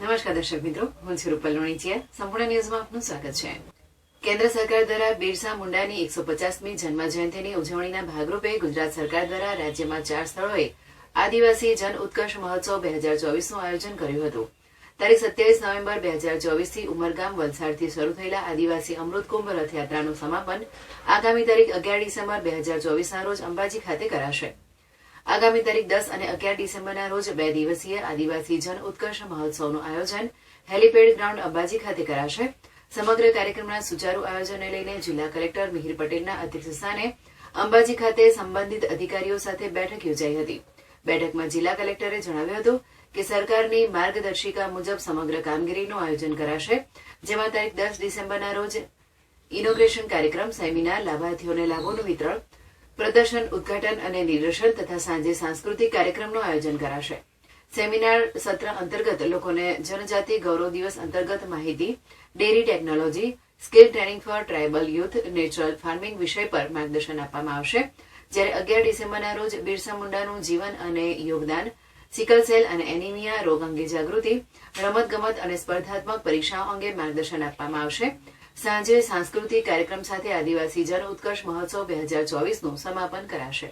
નમસ્કાર દર્શક મિત્રો, હું છું રૂપલ લોણીચિયા. સંપૂર્ણ ન્યૂઝમાં આપનું સ્વાગત છે. કેન્દ્ર સરકાર દ્વારા બિરસા મુંડાની 150મી જન્મ જયંતિની ઉજવણીના ભાગરૂપે ગુજરાત સરકાર દ્વારા રાજ્યમાં 4 સ્થળોએ આદિવાસી જન ઉત્કર્ષ મહોત્સવ 2024નું આયોજન કર્યું હતું. તારીખ 27 નવેમ્બર 2024થી ઉમરગામ વલસાડથી શરૂ થયેલા આદિવાસી અમૃતકુંભ રથયાત્રાનું સમાપન આગામી તારીખ 11 ડિસેમ્બર 2024ના રોજ અંબાજી ખાતે કરાશે. આગામી તારીખ 10 અને 11 ડિસેમ્બરના રોજ 2 દિવસીય આદિવાસી જન ઉત્કર્ષ મહોત્સવનું આયોજન હેલીપેડ ગ્રાઉન્ડ અંબાજી ખાતે કરાશે. સમગ્ર કાર્યક્રમના સુચારુ આયોજનને લઈને જિલ્લા કલેક્ટર મિહિર પટેલના અધ્યક્ષસ્થાને અંબાજી ખાતે સંબંધિત અધિકારીઓ સાથે બેઠક યોજાઈ હતી. બેઠકમાં જિલ્લા કલેક્ટરે જણાવ્યું હતું કે સરકારની માર્ગદર્શિકા મુજબ સમગ્ર કામગીરીનું આયોજન કરાશે, જેમાં તારીખ 10 ડિસેમ્બરના રોજ ઇનોગ્રેશન કાર્યક્રમ, સેમિનાર, લાભાર્થીઓને લાભોનું વિતરણ, પ્રદર્શન, ઉદઘાટન અને નિદર્શન તથા સાંજે સાંસ્કૃતિક કાર્યક્રમનું આયોજન કરાશે. સેમિનાર સત્ર અંતર્ગત લોકોને જનજાતિ ગૌરવ દિવસ અંતર્ગત માહિતી, dairy technology, skill training for tribal youth, natural farming વિષય પર માર્ગદર્શન આપવામાં આવશે. જ્યારે 11 ડિસેમ્બરના રોજ બિરસા મુંડાનું જીવન અને યોગદાન, સિકલ સેલ અને એનિમિયા રોગ અંગે જાગૃતિ, રમતગમત અને સ્પર્ધાત્મક પરીક્ષાઓ અંગે માર્ગદર્શન આપવામાં આવશે. સાંજે સાંસ્કૃતિક કાર્યક્રમ સાથે આદિવાસી જન ઉત્કર્ષ મહોત્સવ 2024નું સમાપન કરાશે.